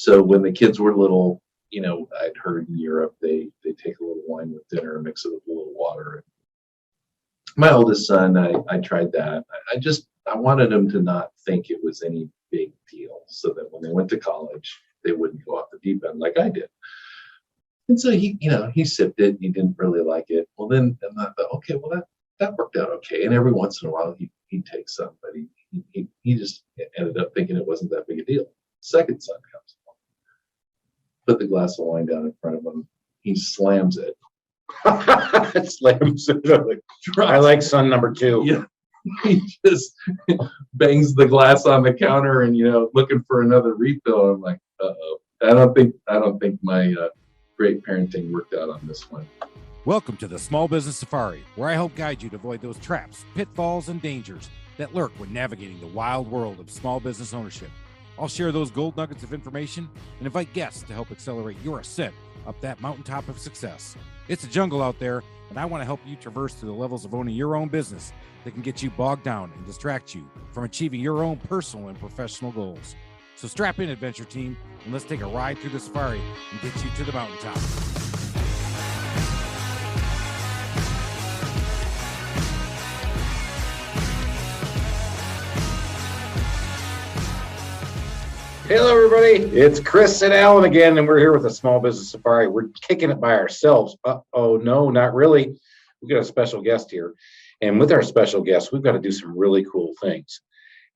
So when the kids were little, I'd heard in Europe they take a little wine with dinner and mix it with a little water. My oldest son, I tried that. I wanted him to not think it was any big deal, so that when they went to college, they wouldn't go off the deep end like I did. And so he sipped it. He didn't really like it. Well, then I thought, okay, well that worked out okay. And every once in a while he'd take some, but he just ended up thinking it wasn't that big a deal. Second son comes along, put the glass of wine down in front of him. He slams it. Slams it. I like son number 2. Yeah. He just bangs the glass on the counter and looking for another refill. I'm like, uh-oh. I don't think my great parenting worked out on this one. Welcome to the Small Business Safari, where I help guide you to avoid those traps, pitfalls, and dangers that lurk when navigating the wild world of small business ownership. I'll share those gold nuggets of information and invite guests to help accelerate your ascent up that mountaintop of success. It's a jungle out there, and I want to help you traverse to the levels of owning your own business that can get you bogged down and distract you from achieving your own personal and professional goals. So strap in, adventure team, and let's take a ride through the safari and get you to the mountaintop. Hello, everybody. It's Chris and Alan again, and we're here with the Small Business Safari. We're kicking it by ourselves. Uh-oh, no, not really. We've got a special guest here. And with our special guest, we've got to do some really cool things.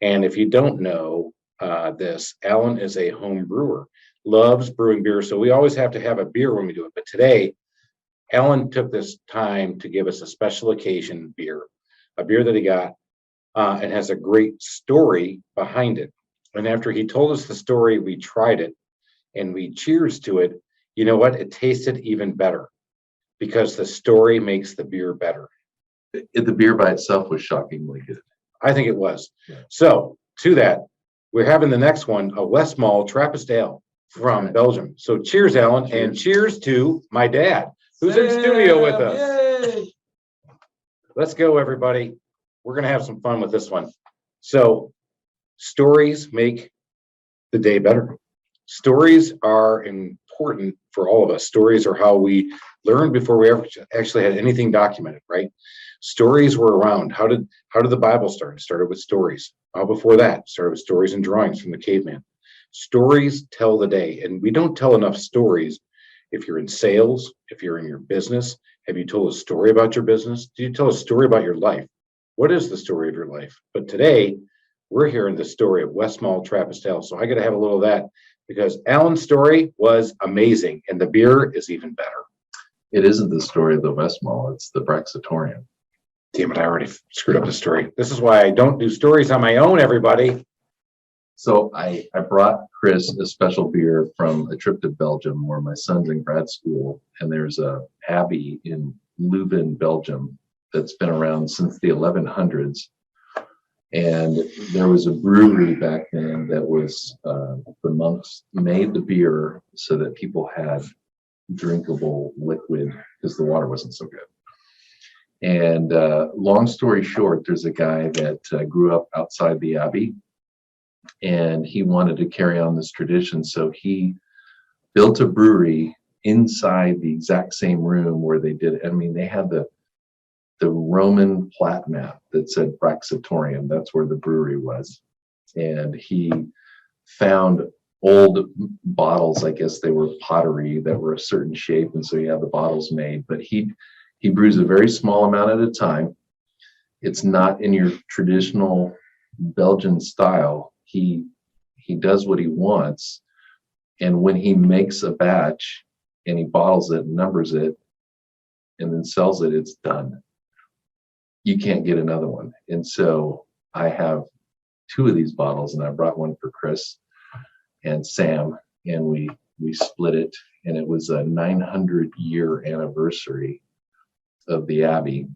And if you don't know this, Alan is a home brewer, loves brewing beer. So we always have to have a beer when we do it. But today, Alan took this time to give us a special occasion beer, a beer that he got and has a great story behind it. And after he told us the story, we tried it and we cheers to it. You know what? It tasted even better because the story makes the beer better. The beer by itself was shockingly good. I think it was. Yeah. So to that, we're having the next one, a Westmalle Trappist Ale from Belgium. So cheers, Alan, and cheers to my dad, who's in studio with us. Yay! Let's go, everybody. We're going to have some fun with this one. So stories make the day better. Stories are important for all of us. Stories are how we learned before we ever actually had anything documented, right? Stories were around. How did the Bible start? It started with stories. How before that? It started with stories and drawings from the caveman. Stories tell the day, and we don't tell enough stories. If you're in sales, if you're in your business, have you told a story about your business? Do you tell a story about your life? What is the story of your life? But today, we're hearing the story of Westmalle Trappist Ale. So I got to have a little of that because Alan's story was amazing, and the beer is even better. It isn't the story of the Westmalle, it's the Braxatorium. Damn it, I already screwed up the story. This is why I don't do stories on my own, everybody. So I brought Chris a special beer from a trip to Belgium where my son's in grad school, and there's a abbey in Leuven, Belgium that's been around since the 1100s. And there was a brewery back then that was, the monks made the beer so that people had drinkable liquid because the water wasn't so good. And long story short, there's a guy that grew up outside the abbey and he wanted to carry on this tradition. So he built a brewery inside the exact same room where they did it. I mean, they had the Roman plat map that said Braxatorium. That's where the brewery was. And he found old bottles, I guess they were pottery that were a certain shape. And so he had the bottles made, but he brews a very small amount at a time. It's not in your traditional Belgian style. He does what he wants. And when he makes a batch and he bottles it, numbers it, and then sells it, it's done. You can't get another one. And so I have 2 of these bottles, and I brought one for Chris and Sam, and we split it, and it was a 900-year anniversary of the Abbey,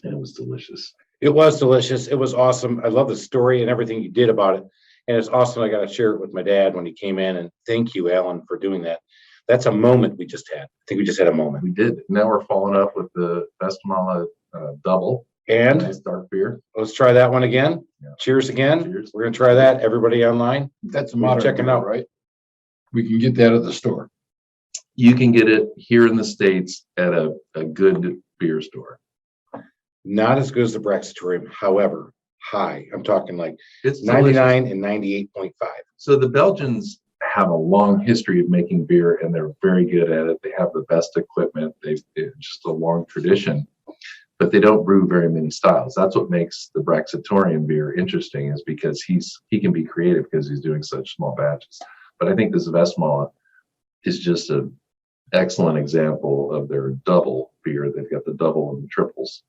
and it was delicious. It was delicious. It was awesome. I love the story and everything you did about it, and it's awesome. I got to share it with my dad when he came in, and thank you, Alan, for doing that. That's a moment we just had. I think we just had a moment. We did. Now we're following up with the Westmalle double and nice dark beer. Let's try that one again. Yeah. Cheers again. Cheers. We're gonna try that. Everybody online, that's a modern checking beer, out, right? we can get that at the store. You can get it here in the States at a good beer store. Not as good as the Brexatorium, however, high. I'm talking like It's 99 delicious. and 98.5. So the Belgians have a long history of making beer, and they're very good at it. They have the best equipment. They've just a long tradition, but they don't brew very many styles. That's what makes the Brexatorian beer interesting, is because he can be creative because he's doing such small batches. But I think this Westmalle is just an excellent example of their double beer. They've got the double and the triples,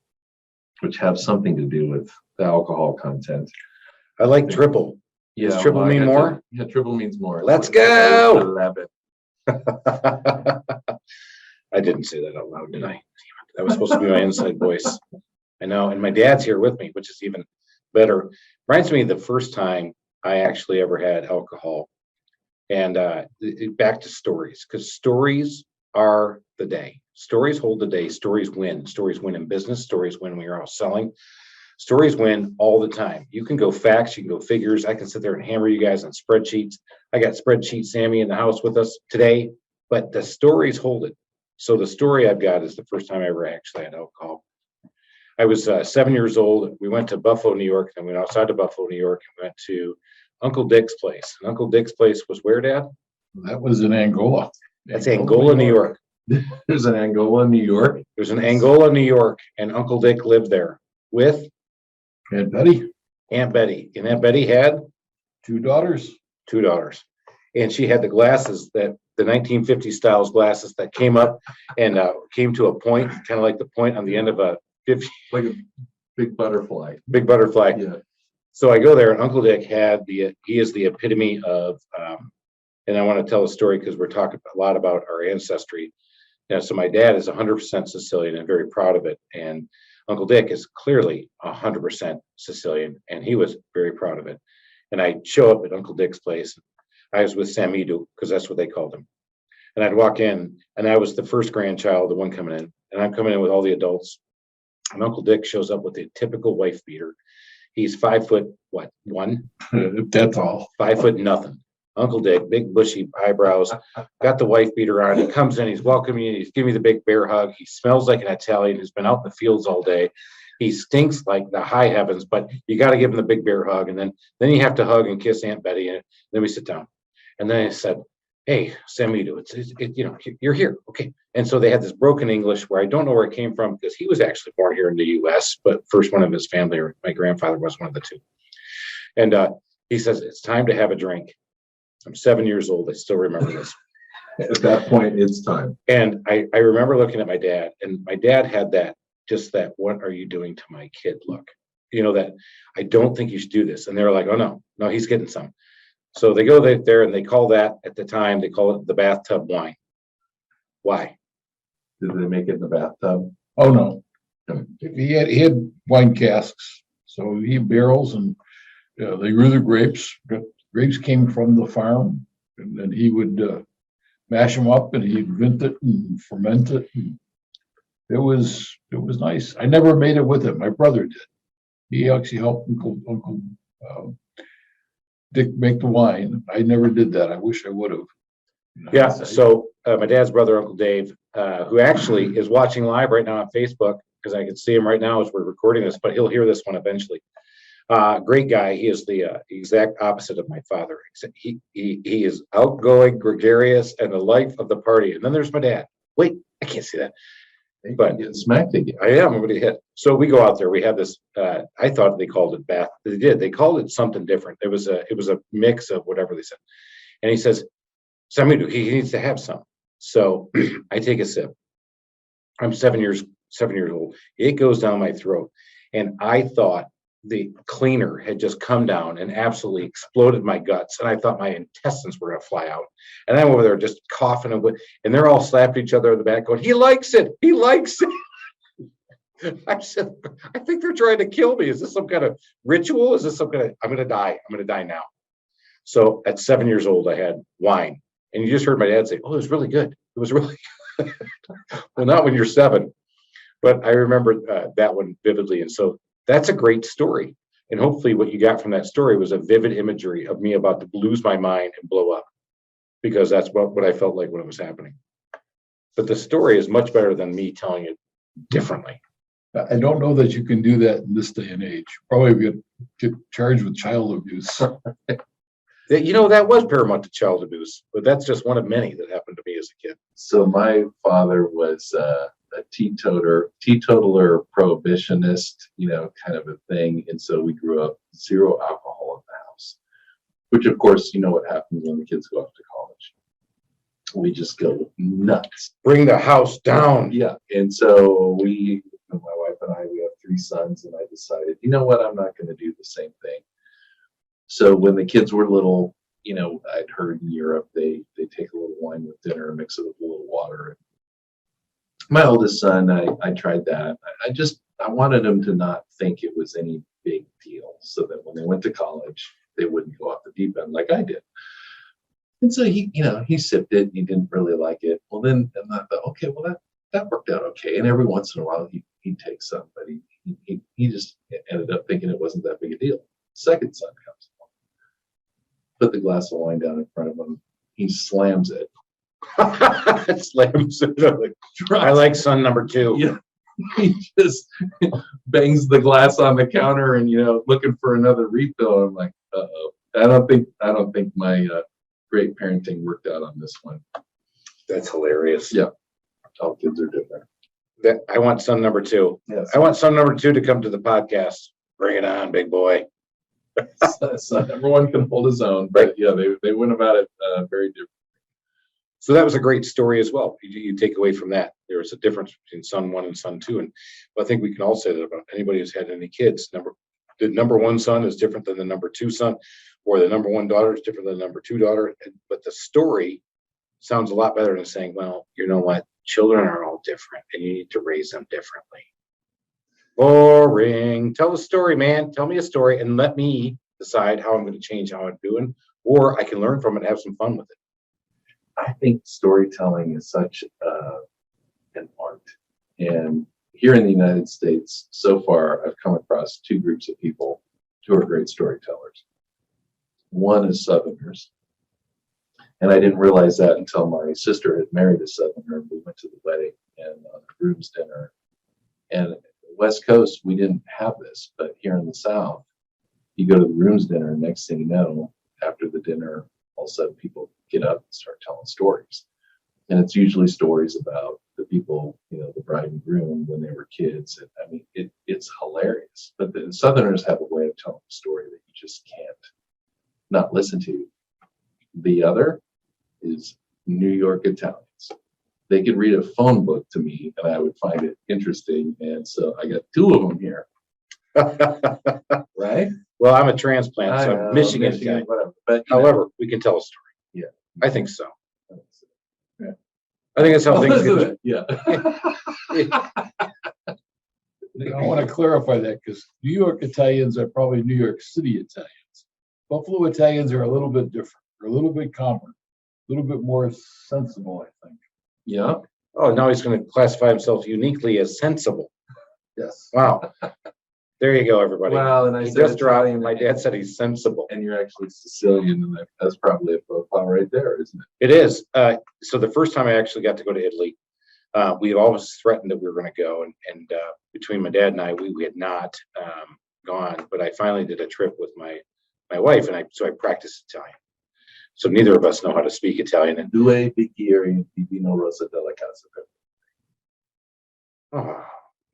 which have something to do with the alcohol content. I like triple. Does triple well, I mean had more? Yeah, triple means more. Let's It's like go! 11. I didn't say that out loud, did I? That was supposed to be my inside voice. I know, and my dad's here with me, which is even better. Reminds me of the first time I actually ever had alcohol. And back to stories, because stories are the day. Stories hold the day. Stories win. Stories win in business. Stories win when you're out selling. Stories win all the time. You can go facts, you can go figures. I can sit there and hammer you guys on spreadsheets. I got spreadsheet Sammy in the house with us today, but the stories hold it. So the story I've got is the first time I ever actually had alcohol. I was 7 years old. We went to Buffalo, New York, and we went outside of Buffalo, New York, and went to Uncle Dick's place. And Uncle Dick's place was where, Dad? That was in Angola. That's Angola, New York. There's an Angola, New York. There's an Angola, New York, and Uncle Dick lived there with And Betty, Aunt Betty. And Aunt Betty had 2 daughters. 2 daughters. And she had the glasses, that the 1950s styles glasses that came up and came to a point, kind of like the point on the end of a 50 Like a big butterfly. big butterfly. Yeah. So I go there, and Uncle Dick he is the epitome of, and I want to tell a story because we're talking a lot about our ancestry. So my dad is 100% Sicilian and very proud of it. And Uncle Dick is clearly 100% Sicilian, and he was very proud of it. And I show up at Uncle Dick's place. I was with Samidu, because that's what they called him. And I'd walk in, and I was the first grandchild, the one coming in. And I'm coming in with all the adults. And Uncle Dick shows up with a typical wife beater. He's 5 foot, what, 1? That's all. 5 foot nothing. Uncle Dick, big bushy eyebrows, got the wife beater on. He comes in, he's welcoming you, he's giving me the big bear hug. He smells like an Italian. He's been out in the fields all day. He stinks like the high heavens, but you got to give him the big bear hug. And then you have to hug and kiss Aunt Betty. And then we sit down. And then I said, "Hey, Samidu, you're here. Okay." And so they had this broken English where I don't know where it came from, because he was actually born here in the US, but first one of his family, or my grandfather was one of the two. And he says, "It's time to have a drink." I'm 7 years old. I still remember this. At that point, it's time. And I remember looking at my dad, and my dad had that, "What are you doing to my kid?" look. That I don't think you should do this. And they were like, "Oh, no, he's getting some." So they go there and they call that, at the time, they call it the bathtub wine. Why? Did they make it in the bathtub? Oh, no. He had wine casks. So he had barrels, and they grew the grapes. Grapes came from the farm, and then he would mash them up, and he'd vent it and ferment it. And it was nice. I never made it with him. My brother did. He actually helped Uncle Dick make the wine. I never did that. I wish I would have. Yeah. So my dad's brother, Uncle Dave, who actually is watching live right now on Facebook, because I can see him right now as we're recording this, but he'll hear this one eventually. Great guy. He is the exact opposite of my father. He is outgoing, gregarious, and the life of the party. And then there's my dad. Wait, I can't see that. But Getting smacked again. I am already hit. So we go out there. We have this. I thought they called it bath. They did. They called it something different. It was a mix of whatever they said. And he says, "Samidu, he needs to have some." So I take a sip. I'm 7 years old. It goes down my throat, and I thought the cleaner had just come down and absolutely exploded my guts, and I thought my intestines were going to fly out. And I'm over there just coughing, and they're all slapping each other in the back going, "He likes it. He likes it." I said, "I think they're trying to kill me. Is this some kind of ritual? Is this some kind of, I'm going to die. I'm going to die now." So at 7 years old, I had wine, and you just heard my dad say, "Oh, it was really good. It was really good." Well, not when you're 7, but I remember that one vividly. And so that's a great story. And hopefully what you got from that story was a vivid imagery of me about to lose my mind and blow up. because that's what I felt like when it was happening. But the story is much better than me telling it differently. I don't know that you can do that in this day and age. Probably get charged with child abuse. That was paramount to child abuse, but that's just one of many that happened to me as a kid. So my father was a teetotaler, prohibitionist, kind of a thing. And so we grew up zero alcohol in the house, which of course, you know what happens when the kids go off to college. We just go nuts. Bring the house down. Yeah. And so my wife and I, we have 3 sons, and I decided, you know what, I'm not going to do the same thing. So when the kids were little, I'd heard in Europe, they take a little wine with dinner and mix it with a little water. My oldest son, I tried that. I wanted him to not think it was any big deal, so that when they went to college, they wouldn't go off the deep end like I did. And so he sipped it and he didn't really like it. Well, then and I thought, okay, well that worked out okay. And every once in a while he'd take some, but he just ended up thinking it wasn't that big a deal. Second son comes along, put the glass of wine down in front of him. He slams it. Slams it. I like son number 2. Yeah. He just bangs the glass on the counter and looking for another refill. I'm like, uh-oh. I don't think my great parenting worked out on this one. That's hilarious. Yeah. All kids are different. I want son number 2. Yes. I want son number 2 to come to the podcast. Bring it on, big boy. Son number 1 can hold his own, but yeah, they went about it very different. So that was a great story as well. You take away from that, there was a difference between son 1 and son 2. And I think we can all say that about anybody who's had any kids. The number 1 son is different than the number 2 son, or the number 1 daughter is different than the number 2 daughter. But the story sounds a lot better than saying, well, you know what? Children are all different and you need to raise them differently. Boring. Tell a story, man. Tell me a story and let me decide how I'm going to change how I'm doing, or I can learn from it and have some fun with it. I think storytelling is such an art. And here in the United States, so far, I've come across 2 groups of people who are great storytellers. One is Southerners. And I didn't realize that until my sister had married a Southerner. We went to the wedding and on the groom's dinner. And West Coast, we didn't have this, but here in the South, you go to the groom's dinner, and next thing you know, after the dinner, all of a sudden people get up and start telling stories. And it's usually stories about the people, the bride and groom when they were kids. And I mean, it's hilarious. But the Southerners have a way of telling a story that you just can't not listen to. The other is New York Italians. They could read a phone book to me and I would find it interesting. And so I got 2 of them here. Right? Well, I'm a transplant, so I'm Michigan guy. Whatever. But however, we can tell a story. Yeah. I think so. Yeah. I think that's how things get. Yeah. I want to clarify that because New York Italians are probably New York City Italians. Buffalo Italians are a little bit different. They're a little bit calmer, a little bit more sensible, I think. Yeah. Oh, now he's going to classify himself uniquely as sensible. Yes. Wow. There you go, everybody. Well, and I He said just dropped. Italian, My dad said he's sensible. and you're actually Sicilian, and that's probably a profile right there, isn't it? It is. So the first time I actually got to go to Italy, we had always threatened that we were going to go, and between my dad and I, we had not gone. But I finally did a trip with my wife, and so I practiced Italian. So neither of us know how to speak Italian. And Due bicchieri di vino rosa della casa. oh,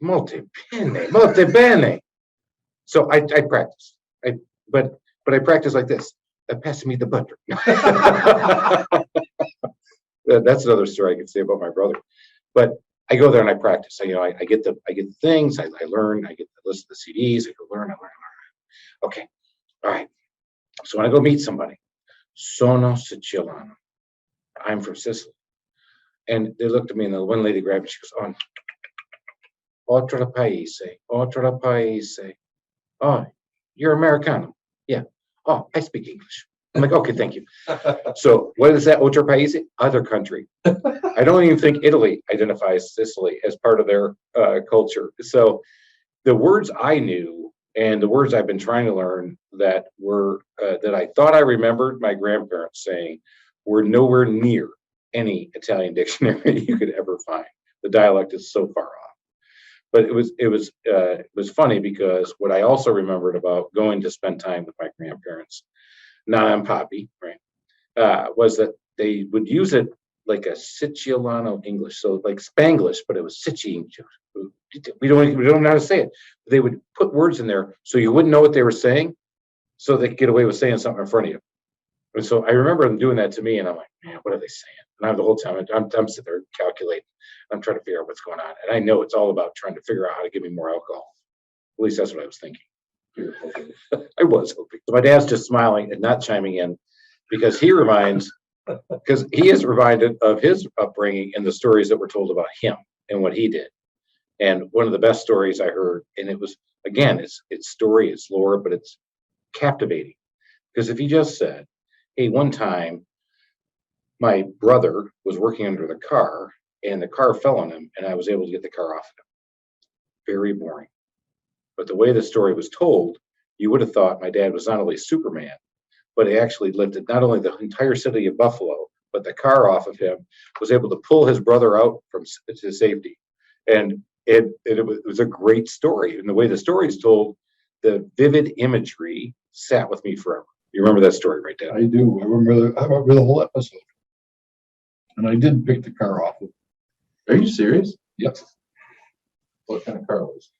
molto bene, molto bene. So I practiced. But I practiced like this. Pass me the butter. That's another story I can say about my brother. But I go there and I practice. I get the things. I learn. I get to listen to the CDs. I go learn. Okay. All right. So when I go meet somebody, sono siciliano. I'm from Sicily. And they looked at me, and the one lady grabbed me. She goes, "Oh, oltre il paese. Oh, you're Americano." Yeah. "Oh, I speak English." I'm like, "Okay, thank you." So what is that, oltre paese? Other country. I don't even think Italy identifies Sicily as part of their culture. So the words I knew and the words I've been trying to learn that I thought I remembered my grandparents saying were nowhere near any Italian dictionary you could ever find. The dialect is so far off. But it was funny because what I also remembered about going to spend time with my grandparents, Nana and Poppy, right, was that they would use it like a Siciliano English, so like Spanglish, but it was Sicilian. We don't know how to say it. They would put words in there so you wouldn't know what they were saying, so they could get away with saying something in front of you. And so I remember them doing that to me, and I'm like, man, what are they saying? And I'm the whole time I'm sitting there calculating. I'm trying to figure out what's going on, and I know it's all about trying to figure out how to give me more alcohol. At least that's what I was thinking. I was hoping. So my dad's just smiling and not chiming in because he is reminded of his upbringing and the stories that were told about him and what he did. And one of the best stories I heard, and it was, again, it's story, it's lore, but it's captivating. Because if he just said, hey, one time my brother was working under the car and the car fell on him and I was able to get the car off of him. Very boring. But the way the story was told, you would have thought my dad was not only Superman, but he actually lifted not only the entire city of Buffalo, but the car off of him, was able to pull his brother out from to safety. And it was a great story. And the way the story is told, the vivid imagery sat with me forever. You remember that story, right, Dad? I do. I remember the whole episode. And I did pick the car off. Are you serious? Yep. What kind of car was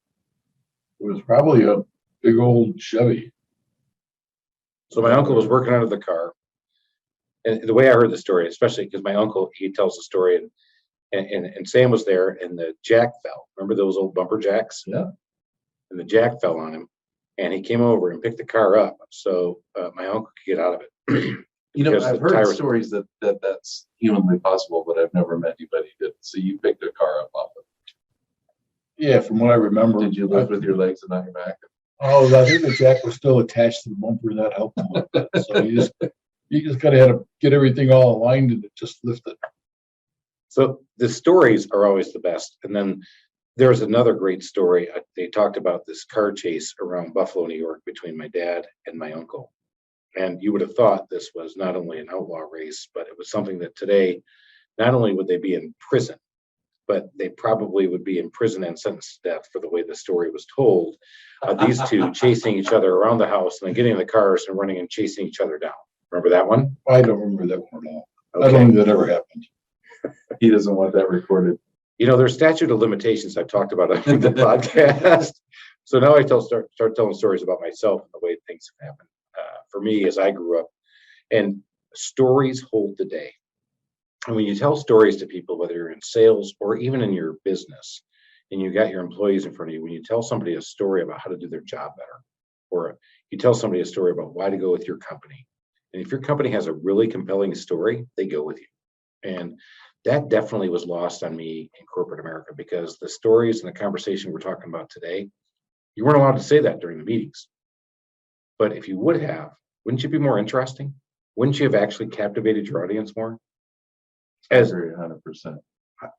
It was probably a big old Chevy. So my uncle was working out of the car. And the way I heard the story, especially because my uncle, he tells the story, and Sam was there, and the jack fell. Remember those old bumper jacks? Yeah. And the jack fell on him, and he came over and picked the car up so my uncle could get out of it. You know, Because I've the heard tires- stories that's humanly possible, but I've never met anybody that. So you picked a car up off of Yeah, from what I remember. it. Did you lift with your legs and not your back? Oh, I think the jack was still attached to the bumper, and that helped a little bit. So you just gotta have to get everything all aligned and it just lifted. So the stories are always the best. And then there's another great story. They talked about this car chase around Buffalo, New York between my dad and my uncle. And you would have thought this was not only an outlaw race, but it was something that today, not only would they be in prison, but they probably would be in prison and sentenced to death for the way the story was told. These two chasing each other around the house and then getting in the cars and running and chasing each other down. Remember that one? I don't remember that one at all. I Okay. don't think that ever happened. He doesn't want that recorded. You know, there's statute of limitations I've talked about on the podcast. So now I start telling stories about myself and the way things have happened for me as I grew up. And stories hold the day. And when you tell stories to people, whether you're in sales or even in your business, and you got your employees in front of you, when you tell somebody a story about how to do their job better, or you tell somebody a story about why to go with your company, and if your company has a really compelling story, they go with you. And that definitely was lost on me in corporate America, because the stories and the conversation we're talking about today, you weren't allowed to say that during the meetings. But if you would have, wouldn't you be more interesting? Wouldn't you have actually captivated your audience more? As 100%.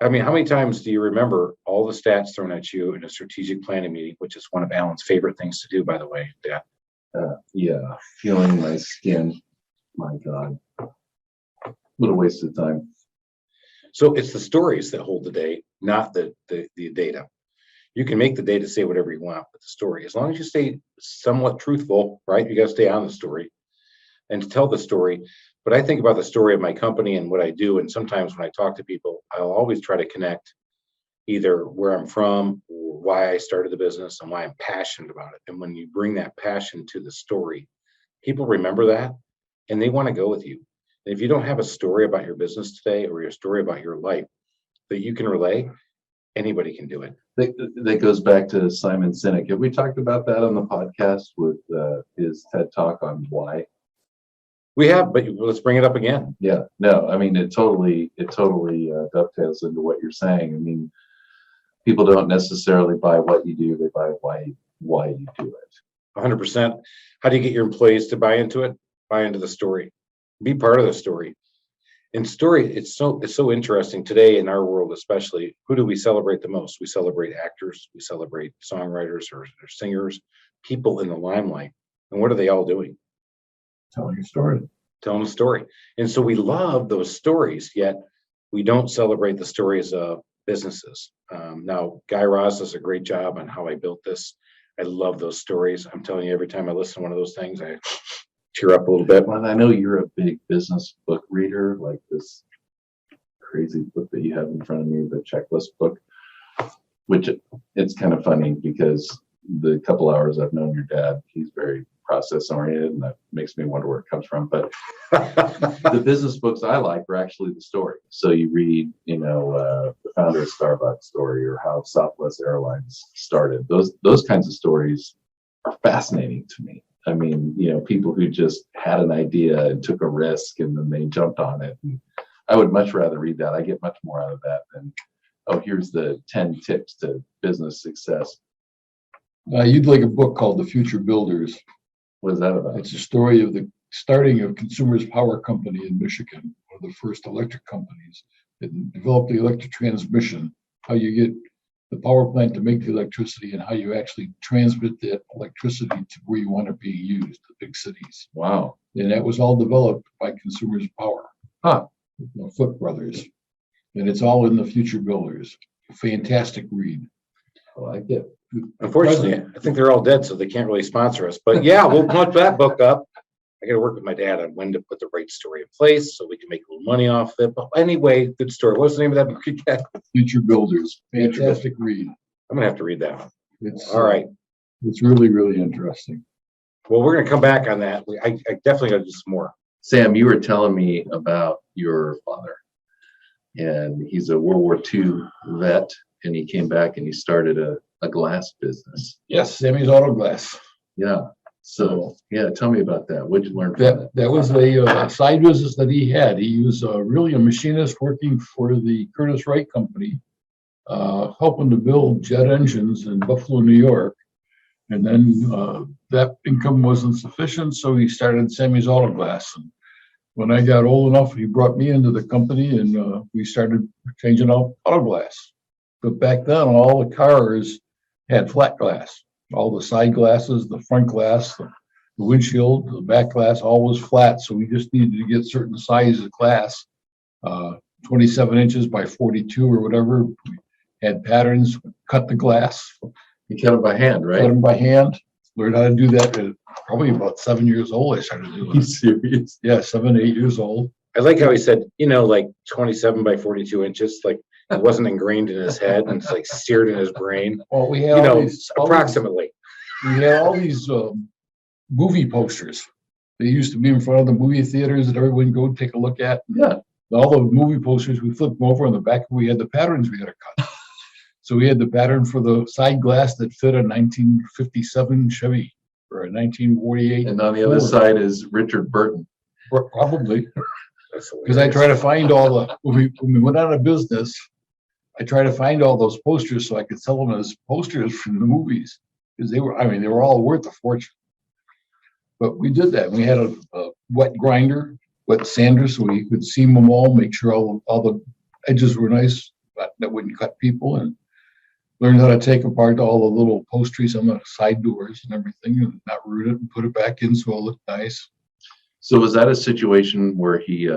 I mean, how many times do you remember all the stats thrown at you in a strategic planning meeting, which is one of Alan's favorite things to do, by the way, Dad? Yeah, feeling my skin. My God, what a waste of time. So it's the stories that hold the day, not the data. You can make the data say whatever you want, but the story, as long as you stay somewhat truthful, right? You got to stay on the story and to tell the story. But I think about the story of my company and what I do. And sometimes when I talk to people, I'll always try to connect either where I'm from or why I started the business and why I'm passionate about it. And when you bring that passion to the story, people remember that and they want to go with you. And if you don't have a story about your business today or your story about your life that you can relay, anybody can do it. That goes back to Simon Sinek. Have we talked about that on the podcast with his TED Talk on why? We have, but let's bring it up again. Yeah, no, I mean, it totally dovetails into what you're saying. I mean, people don't necessarily buy what you do; they buy why you do it. 100%. How do you get your employees to buy into it? Buy into the story. Be part of the story. And story, it's so interesting today in our world, especially. Who do we celebrate the most? We celebrate actors, we celebrate songwriters or singers, people in the limelight. And what are they all doing? Telling your story. telling a story. And so we love those stories, yet we don't celebrate the stories of businesses. Now, Guy Raz does a great job on how I built this. I love those stories. I'm telling you, every time I listen to one of those things, I cheer up a little bit. Well, I know you're a big business book reader, like this crazy book that you have in front of me, the checklist book, which it's kind of funny because the couple hours I've known your dad, he's very process oriented, and that makes me wonder where it comes from. But the business books I like are actually the story. So you read, the founder of Starbucks story, or how Southwest Airlines started. Those kinds of stories are fascinating to me. I mean, people who just had an idea and took a risk and then they jumped on it. And I would much rather read that. I get much more out of that than, oh, here's the 10 tips to business success. You'd like a book called The Future Builders. What is that about? It's a story of the starting of Consumers Power Company in Michigan, one of the first electric companies that developed the electric transmission, how you get the power plant to make the electricity and how you actually transmit that electricity to where you want it being used, the big cities. Wow. And that was all developed by Consumers Power. Huh. Foot Brothers. And it's all in The Future Builders. Fantastic read. I like it. Unfortunately, I think they're all dead, so they can't really sponsor us. But yeah, we'll put that book up. I got to work with my dad on when to put the right story in place so we can make a little money off it. But anyway, good story. What's the name of that book again? Future Builders. Fantastic read. I'm gonna have to read that one. It's All right. It's really, really interesting. Well, we're gonna come back on that. I definitely got to do some more. Sam, you were telling me about your father, and he's a World War II vet, and he came back and he started a glass business. Yes, Sammy's Auto Glass. Yeah. So, yeah, tell me about that. What'd you learn from that? That was a side business that he had. He was really a machinist working for the Curtis Wright Company, helping to build jet engines in Buffalo, New York. And then that income wasn't sufficient, so he started Sammy's Auto Glass. And when I got old enough, he brought me into the company, and we started changing out auto glass. But back then, all the cars had flat glass. All the side glasses, the front glass, the windshield, the back glass, all was flat. So we just needed to get certain size of glass, 27 inches by 42 or whatever. We had patterns, cut the glass. You cut them by hand, Cut right? them by hand. Learned how to do that at probably about 7 years old. I started doing You it. serious? Yeah, 7, 8 years old. I like how he said, like 27 by 42 inches, like it wasn't ingrained in his head and it's like seared in his brain. Well, we had all these, Approximately. we had all these movie posters. They used to be in front of the movie theaters that everyone would go take a look at. Yeah. All the movie posters, we flipped them over on the back. We had the patterns we had to cut. So we had the pattern for the side glass that fit a 1957 Chevy or a 1948. And on the other Ford. side is Richard Burton. Probably. That's Because I try to find all the, when we went out of business, I try to find all those posters so I could sell them as posters from the movies. Because they were all worth a fortune. But we did that. We had a wet grinder, wet sander, so we could seam them all, make sure all the edges were nice, but that wouldn't cut people. And learned how to take apart all the little postries on the side doors and everything and not root it and put it back in so it looked nice. So was that a situation where he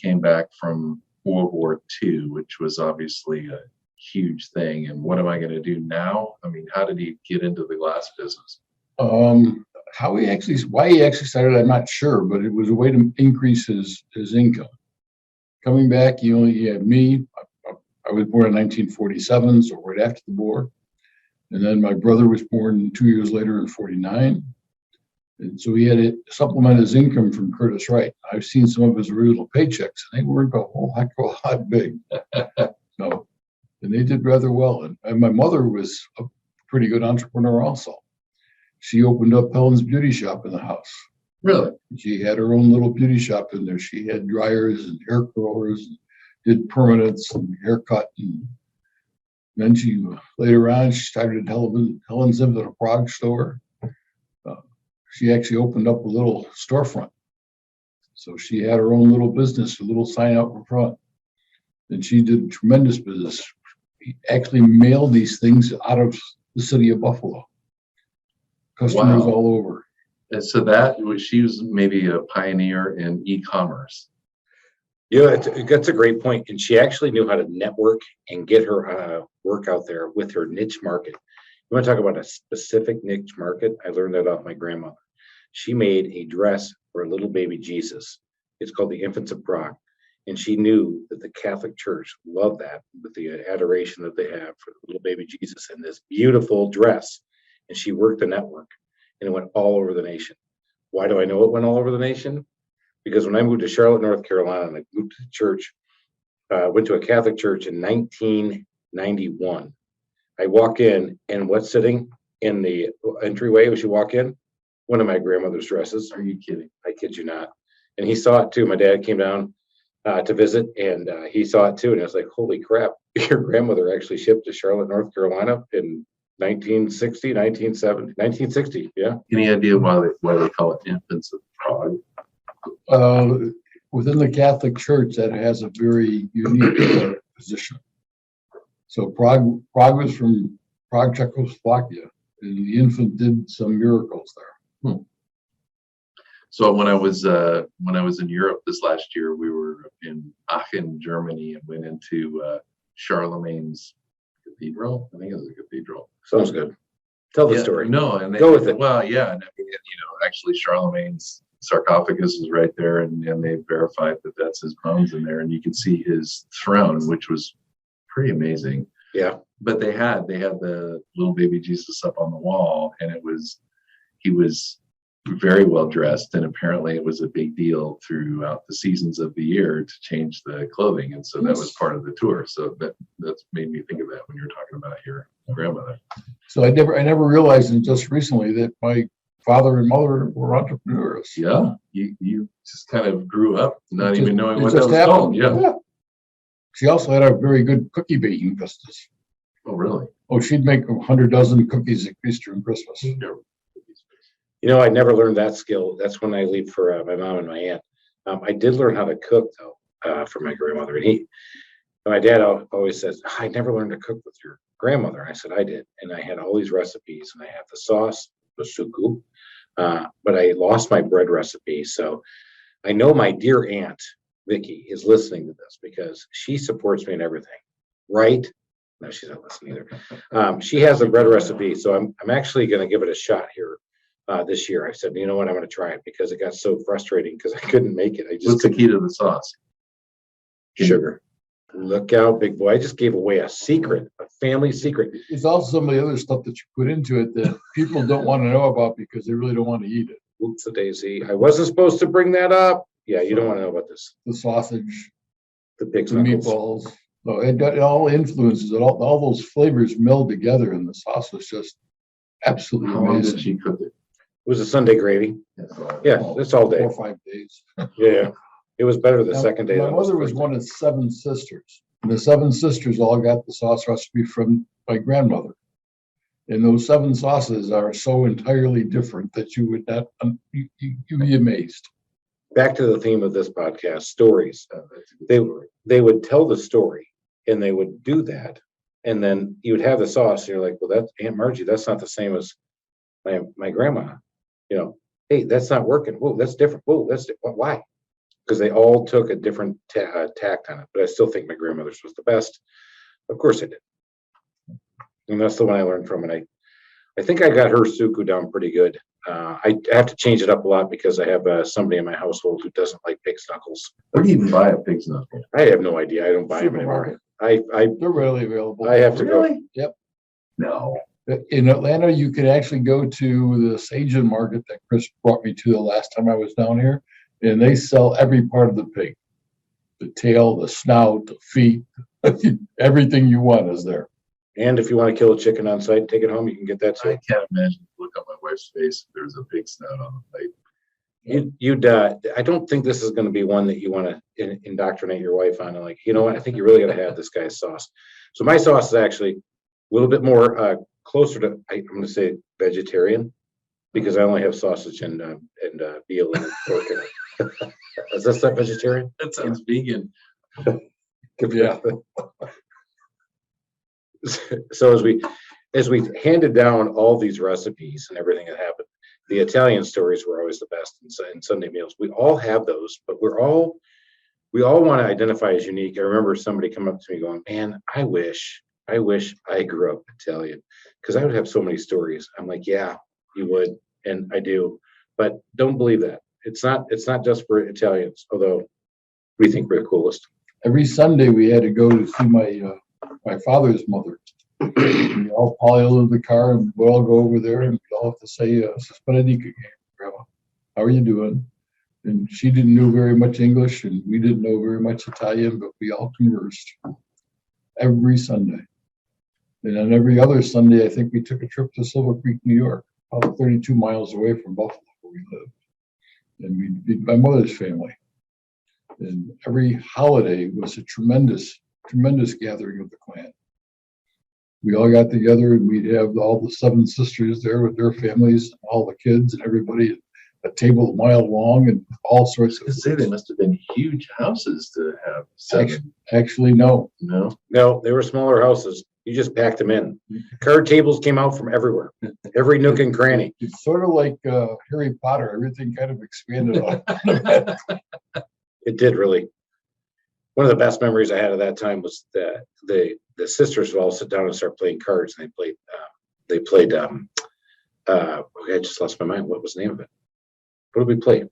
came back from World War II, which was obviously a huge thing, and what am I going to do now? I mean, how did he get into the glass business? Why he actually started, I'm not sure, but it was a way to increase his income. Coming back, he had me. I was born in 1947, so right after the war. And then my brother was born 2 years later in 49. And so he had to supplement his income from Curtis Wright. I've seen some of his original paychecks, and they weren't a whole heck of a lot big. No, and they did rather well. And my mother was a pretty good entrepreneur also. She opened up Helen's Beauty Shop in the house. Really? She had her own little beauty shop in there. She had dryers and hair curlers, and did permanents and haircut. And then she later on she started Helen's in the Prague store. She actually opened up a little storefront. So she had her own little business, a little sign out in front. And she did tremendous business. She actually mailed these things out of the city of Buffalo. Customers Wow. all over. And so she was maybe a pioneer in e-commerce. Yeah, that's a great point. And she actually knew how to network and get her work out there with her niche market. You want to talk about a specific niche market? I learned that off my grandmother. She made a dress for a little baby Jesus. It's called the Infants of Prague. And she knew that the Catholic Church loved that with the adoration that they have for the little baby Jesus in this beautiful dress. And she worked the network and it went all over the nation. Why do I know it went all over the nation? Because when I moved to Charlotte, North Carolina, and I moved to the church, went to a Catholic church in 1991. I walk in, and what's sitting in the entryway as you walk in? One of my grandmother's dresses. Are you kidding? I kid you not. And he saw it too. My dad came down to visit, and he saw it too. And I was like, holy crap, your grandmother actually shipped to Charlotte, North Carolina in 1960, 1970, 1960. Yeah. Any idea why they call it Infants of Prague? Within the Catholic Church, that has a very unique position. So Prague was from Prague, Czechoslovakia, and the infant did some miracles there. So when I was in Europe this last year, we were in Aachen, Germany, and went into Charlemagne's cathedral. I think it was a cathedral. Sounds good. Tell the story. No, and Go with it. Well, yeah, and I mean, actually, Charlemagne's sarcophagus is right there, and they verified that that's his bones in there, and you can see his throne, which was pretty amazing. Yeah. But they had the little baby Jesus up on the wall, and he was very well dressed, and apparently it was a big deal throughout the seasons of the year to change the clothing, and so that was part of the tour. So that's made me think of that when you were talking about your grandmother. So I never realized until just recently that my father and mother were entrepreneurs. Yeah, you just kind of grew up not even knowing It what that just was happened. called. Yeah. She also had a very good cookie baking business. Oh, really? Oh, she'd make 100 dozen cookies at Easter and Christmas. You know, I never learned that skill. That's when I leave for my mom and my aunt. I did learn how to cook though for my grandmother. And my dad always says, I never learned to cook with your grandmother. I said, I did. And I had all these recipes and I had the sauce, the suku, but I lost my bread recipe. So I know my dear aunt, Vicky, is listening to this because she supports me in everything, right? No, she's not listening either. She has a bread recipe. So I'm actually going to give it a shot here. This year, I said, you know what, I'm going to try it because it got so frustrating because I couldn't make it. What's the key to the sauce? Sugar. Look out, big boy. I just gave away a secret, a family secret. It's also some of the other stuff that you put into it that people don't want to know about because they really don't want to eat it. Oops, a daisy. I wasn't supposed to bring that up. Yeah, you don't want to know about this. The sausage, The pig's the knuckles. meatballs. So it all influences it. All those flavors meld together, and the sauce was just absolutely How long amazing. did she cook it? It was a Sunday gravy. Yeah, that's all day. 4 or 5 days. Yeah, it was better the Now, second day. My than it was mother the was first one of 7 sisters. And the 7 sisters all got the sauce recipe from my grandmother. And those 7 sauces are so entirely different that you would not, you'd be amazed. day. Back to the theme of this podcast, stories. They would tell the story and they would do that. And then you would have the sauce and you're like, well, that's Aunt Margie. That's not the same as my grandma. You know, hey, that's not working. Whoa, that's different. Whoa, why? Because they all took a different tact on it. But I still think my grandmother's was the best. Of course I did. And that's the one I learned from. And I think I got her suku down pretty good. I have to change it up a lot because I have somebody in my household who doesn't like pig's knuckles. Where do you even buy a pig's knuckle? I have no idea. I don't buy them anymore. Supermarket. They're readily available. I have to go. Yep. No. In Atlanta, you can actually go to the Asian market that Chris brought me to the last time I was down here, and they sell every part of the pig. The tail, the snout, the feet, everything you want is there. And if you want to kill a chicken on site, take it home. You can get that too. I can't imagine. Look at my wife's face. If there's a pig snout on the plate. I don't think this is going to be one that you want to indoctrinate your wife on. Like, you know what? I think you really got to have this guy's sauce. So my sauce is actually a little bit more closer to, I'm going to say vegetarian, because I only have sausage and veal and pork in it. Is that stuff vegetarian? That sounds vegan. Yeah. So as we handed down all these recipes and everything that happened, the Italian stories were always the best in Sunday meals. We all have those, but we all want to identify as unique. I remember somebody coming up to me going, man, I wish I grew up Italian, because I would have so many stories. I'm like, yeah, you would. And I do, but don't believe that. It's not just for Italians, although we think we're the coolest. Every Sunday we had to go to see my father's mother. We all pile into the car and we all go over there and we all have to say Suspended game, Grandma. How are you doing? And she didn't know very much English and we didn't know very much Italian, but we all conversed every Sunday. And on every other Sunday, I think we took a trip to Silver Creek, New York, about 32 miles away from Buffalo where we lived. And we'd be my mother's family. And every holiday was a tremendous gathering of the clan. We all got together and we'd have all the 7 sisters there with their families, and all the kids and everybody at a table a mile long and all sorts of. Say they must have been huge houses to have 7. Actually, no. No, No, they were smaller houses. You just packed them in. Card tables came out from everywhere, every nook and cranny. It's sort of like Harry Potter. Everything kind of expanded on. It did really. One of the best memories I had of that time was that the sisters would all sit down and start playing cards, and they played. Okay, I just lost my mind. What was the name of it? What did we play?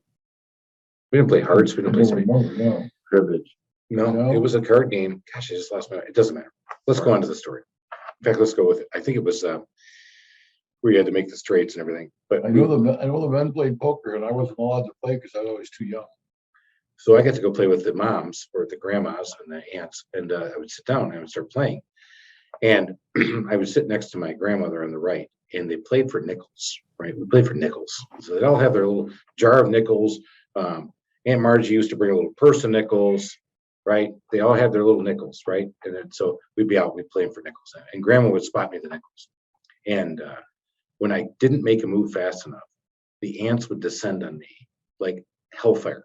We didn't play hearts. We didn't play spades. No. cribbage. No, No. it was a card game. Gosh, I just lost my mind. It doesn't matter. Let's go on to the story. In fact, let's go with it. I think it was where you had to make the straights and everything. But I know the men played poker, and I wasn't allowed to play because I was always too young. so I got to go play with the moms or the grandmas and the aunts, and I would sit down and I would start playing. And I would sit next to my grandmother on the right, and they played for nickels, right? We played for nickels. So they'd all have their little jar of nickels. Aunt Margie used to bring a little purse of nickels, right? They all had their little nickels, right? And then so we'd be out, we'd play for nickels. And grandma would spot me the nickels. And when I didn't make a move fast enough, the aunts would descend on me like hellfire.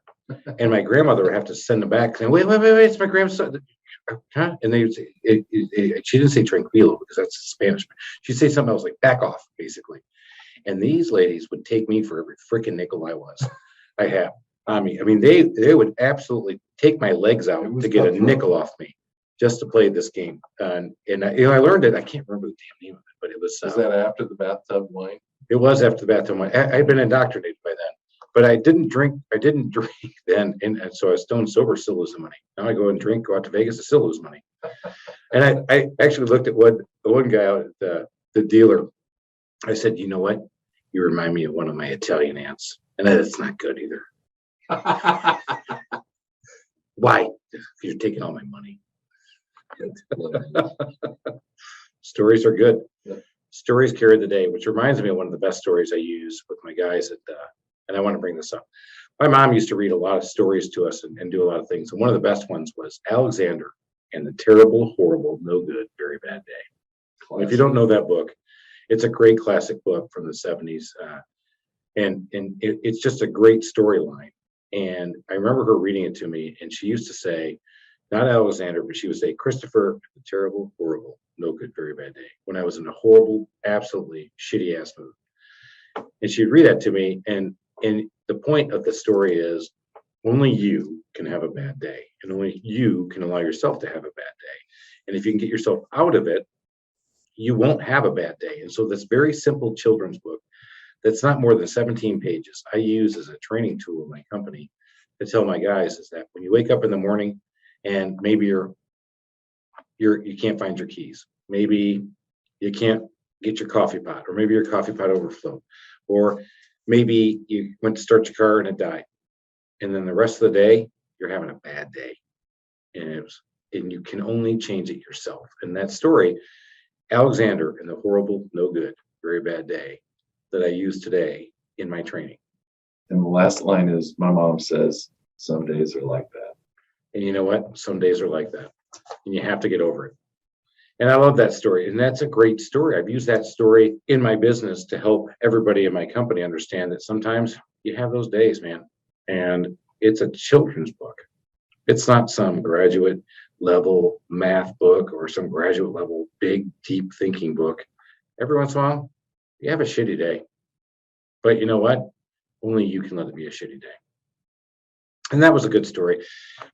And my grandmother would have to send them back saying, wait, it's my grandson. Huh? And they would say, she didn't say tranquilo because that's Spanish. She'd say something else like back off, basically. And these ladies would take me for every freaking nickel I had on me. I mean, they would absolutely take my legs out to get a nickel off me just to play this game. And I learned it. I can't remember the damn name of it, but it was. Is that after the bathtub wine? It was after the bathtub wine. I had been indoctrinated by then. But I didn't drink then, and so I was stone sober, still losing money. Now I go and drink, go out to Vegas, I still lose money. And I actually looked at the one guy out at the dealer. I said, you know what? You remind me of one of my Italian aunts. And that's not good either. Why? You're taking all my money. Stories are good. Yeah. Stories carry the day, which reminds me of one of the best stories I use with my guys and I want to bring this up. My mom used to read a lot of stories to us and do a lot of things. And one of the best ones was Alexander and the Terrible, Horrible, No Good, Very Bad Day. If you don't know that book, it's a great classic book from the 70s. And it's just a great storyline. And I remember her reading it to me, and she used to say, not Alexander, but she would say, Christopher, the Terrible, Horrible, No Good, Very Bad Day, when I was in a horrible, absolutely shitty ass mood. And she'd read that to me, and the point of the story is only you can have a bad day, and only you can allow yourself to have a bad day. And if you can get yourself out of it, you won't have a bad day. And so this very simple children's book that's not more than 17 pages, I use as a training tool in my company to tell my guys is that when you wake up in the morning and maybe you can't find your keys, maybe you can't get your coffee pot, or maybe your coffee pot overflowed, or maybe you went to start your car and it died. And then the rest of the day, you're having a bad day. And you can only change it yourself. And that story, Alexander and the Horrible, No Good, Very Bad Day, that I use today in my training. And the last line is, my mom says, some days are like that. And you know what? Some days are like that. And you have to get over it. And I love that story. And that's a great story. I've used that story in my business to help everybody in my company understand that sometimes you have those days, man. And it's a children's book. It's not some graduate level math book or some graduate level big, deep thinking book. Every once in a while, you have a shitty day. But you know what? Only you can let it be a shitty day. And that was a good story.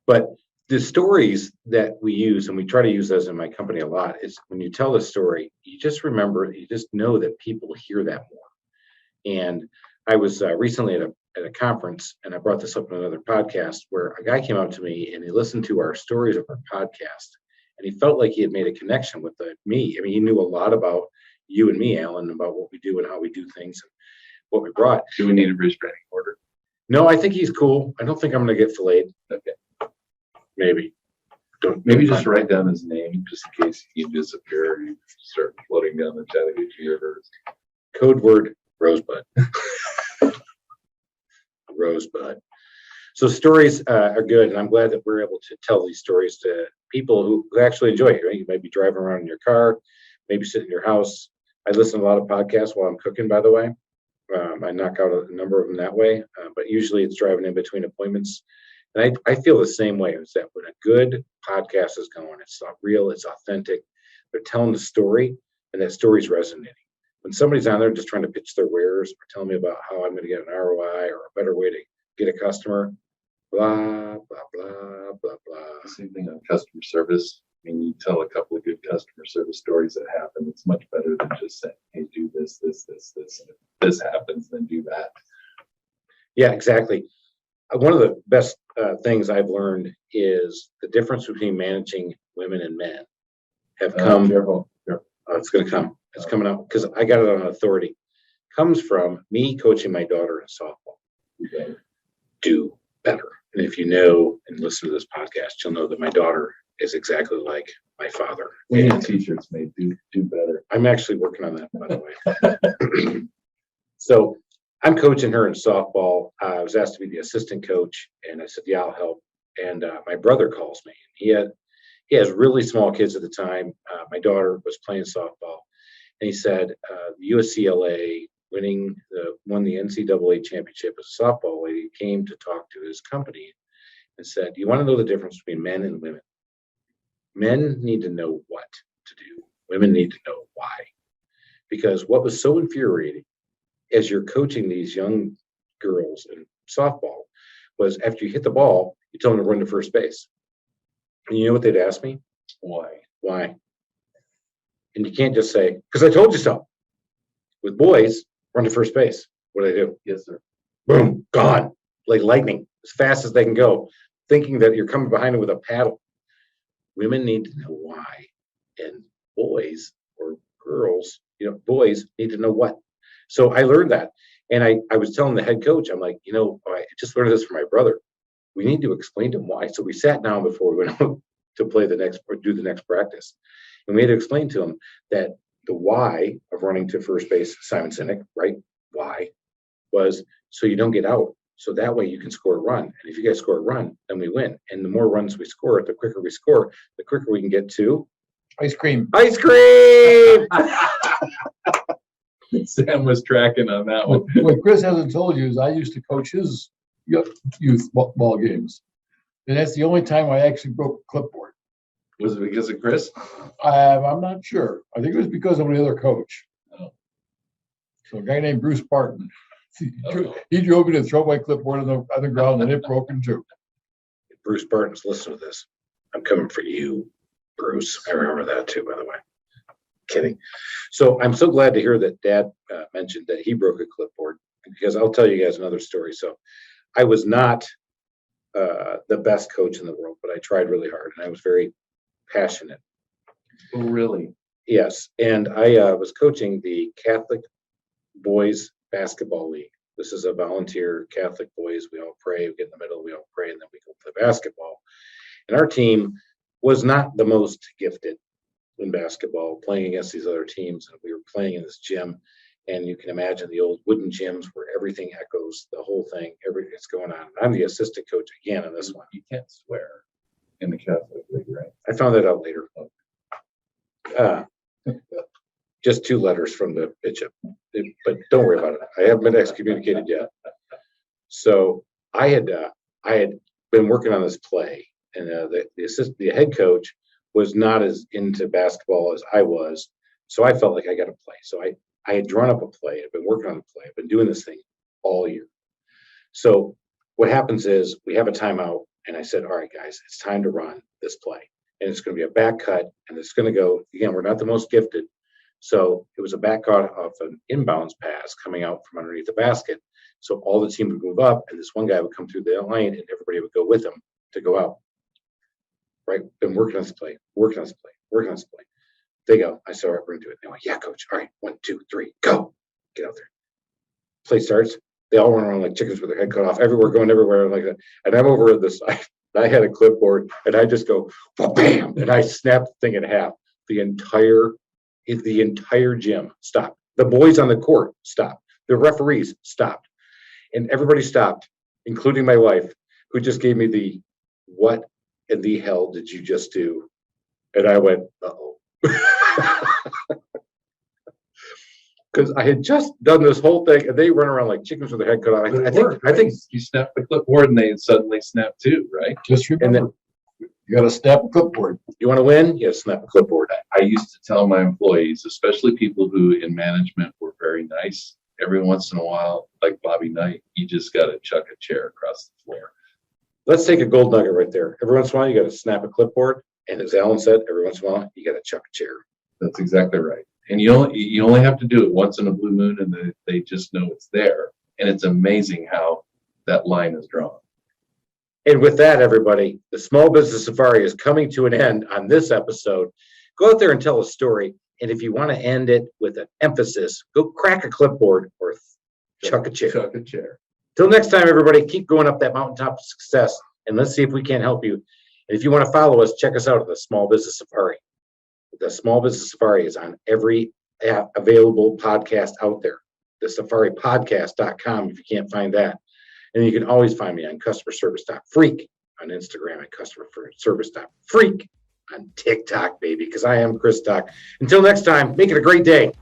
But the stories that we use, and we try to use those in my company a lot, is when you tell the story, you just remember, you just know that people hear that more. And I was recently at a conference, and I brought this up in another podcast, where a guy came up to me and he listened to our stories of our podcast, and he felt like he had made a connection with me. I mean, he knew a lot about you and me, Alan, about what we do and how we do things and what we brought. Do we need a restraining order? No, I think he's cool. I don't think I'm going to get filleted. Okay. Maybe. Maybe just write down his name just in case he disappear and start floating down the Chattahoochee River. Code word Rosebud. Rosebud. So stories are good, and I'm glad that we're able to tell these stories to people who actually enjoy it. Right? You might be driving around in your car, maybe sitting in your house. I listen to a lot of podcasts while I'm cooking, by the way. I knock out a number of them that way, but usually it's driving in between appointments. And I feel the same way. Is that when a good podcast is going, it's not real, it's authentic. They're telling the story, and that story's resonating. When somebody's on there just trying to pitch their wares or telling me about how I'm going to get an ROI or a better way to get a customer, blah, blah, blah, blah, blah. Same thing on customer service. I mean, you tell a couple of good customer service stories that happen. It's much better than just saying, hey, do this, this, this, this. And if this happens, then do that. Yeah, exactly. One of the best things I've learned is the difference between managing women and men have come. Careful. It's going to come. It's coming out because I got it on authority. Comes from me coaching my daughter in softball. Okay. Do better. And if you know and listen to this podcast, you'll know that my daughter is exactly like my father. We need t-shirts made. Do better. I'm actually working on that, by the way. So I'm coaching her in softball. I was asked to be the assistant coach, and I said, yeah, I'll help. And my brother calls me. He has really small kids at the time. My daughter was playing softball, and he said, USCLA won the NCAA championship as a softball lady, came to talk to his company and said, do you want to know the difference between men and women? Men need to know what to do. Women need to know why. Because what was so infuriating as you're coaching these young girls in softball was after you hit the ball, you tell them to run to first base. And you know what they'd ask me? Why? And you can't just say, because I told you so. With boys, run to first base. What do they do? Yes, sir. Boom, gone. Like lightning, as fast as they can go, thinking that you're coming behind them with a paddle. Women need to know why. And boys or girls, boys need to know what. So I learned that. And I was telling the head coach, I'm like, I just learned this from my brother. We need to explain to him why. So we sat down before we went out to play do the next practice. And we had to explain to him that the why of running to first base, Simon Sinek, right? Why was so you don't get out. So that way you can score a run. And if you guys score a run, then we win. And the more runs we score, the quicker we score, the quicker we can get to Ice cream. ice cream. Sam was tracking on that one. What Chris hasn't told you is I used to coach his youth ball games. And that's the only time I actually broke a clipboard. Was it because of Chris? I'm not sure. I think it was because of another coach. Oh. So a guy named Bruce Barton. He drove me to throw my clipboard on the ground and it broke in two. Bruce Burton's listening to this. I'm coming for you, Bruce. I remember that too, by the way. Kidding. So I'm so glad to hear that Dad mentioned that he broke a clipboard, because I'll tell you guys another story. So I was not the best coach in the world, but I tried really hard and I was very passionate. Oh, really? Yes. And I was coaching the Catholic Boys Basketball League. This is a volunteer Catholic boys. We all pray, we get in the middle, we all pray, and then we go play basketball. And our team was not the most gifted in basketball, playing against these other teams. And we were playing in this gym. And you can imagine the old wooden gyms where everything echoes, the whole thing, everything's going on. I'm the assistant coach again on this one. You can't swear in the Catholic League, right? I found that out later. Just 2 letters from the bishop, but don't worry about it. I haven't been excommunicated yet. So I had been working on this play, and the head coach was not as into basketball as I was. So I felt like I got to play. So I I had drawn up a play. I've been working on the play. I've been doing this thing all year. So what happens is we have a timeout, and I said, all right, guys, it's time to run this play. And it's going to be a back cut, and it's going to go, again, we're not the most gifted. So it was a back cut of an inbounds pass coming out from underneath the basket. So all the team would move up, and this one guy would come through the lane, and everybody would go with him to go out. Right? Been working on this play. They go, I said, all right, we're going to do it. They went, yeah, coach. All right, 1, 2, 3, go. Get out there. Play starts. They all run around like chickens with their head cut off, everywhere, going everywhere like that. And I'm over at the side. I had a clipboard, and I just go, bam, and I snapped the thing in half. The entire gym stopped. The boys on the court stopped. The referees stopped. And everybody stopped, including my wife, who just gave me the, what in the hell did you just do? And I went, uh-oh. Because I had just done this whole thing, and they run around like chickens with their head cut off. I think you snap the clipboard and they suddenly snap too, right? Just remember, you got to snap a clipboard. You want to win? You snap a clipboard. I used to tell my employees, especially people who in management were very nice, every once in a while, like Bobby Knight, you just got to chuck a chair across the floor. Let's take a gold nugget right there. Every once in a while, you got to snap a clipboard. And as Alan said, every once in a while, you got to chuck a chair. That's exactly right. And you only have to do it once in a blue moon, and they just know it's there. And it's amazing how that line is drawn. And with that, everybody, the Small Business Safari is coming to an end on this episode. Go out there and tell a story. And if you want to end it with an emphasis, go crack a clipboard or chuck a chair. Chuck a chair. Till next time, everybody, keep going up that mountaintop of success, and let's see if we can't help you. And if you want to follow us, check us out at the Small Business Safari. The Small Business Safari is on every available podcast out there. The safaripodcast.com if you can't find that. And you can always find me on customerservice.freak on Instagram and customerservice.freak on TikTok, baby, because I am Chris Stock. Until next time, make it a great day.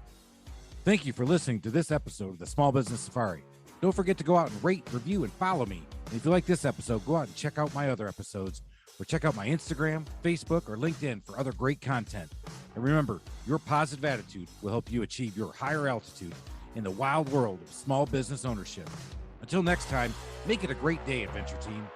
Thank you for listening to this episode of the Small Business Safari. Don't forget to go out and rate, review, and follow me. And if you like this episode, go out and check out my other episodes, or check out my Instagram, Facebook, or LinkedIn for other great content. And remember, your positive attitude will help you achieve your higher altitude in the wild world of small business ownership. Until next time, make it a great day, Adventure Team.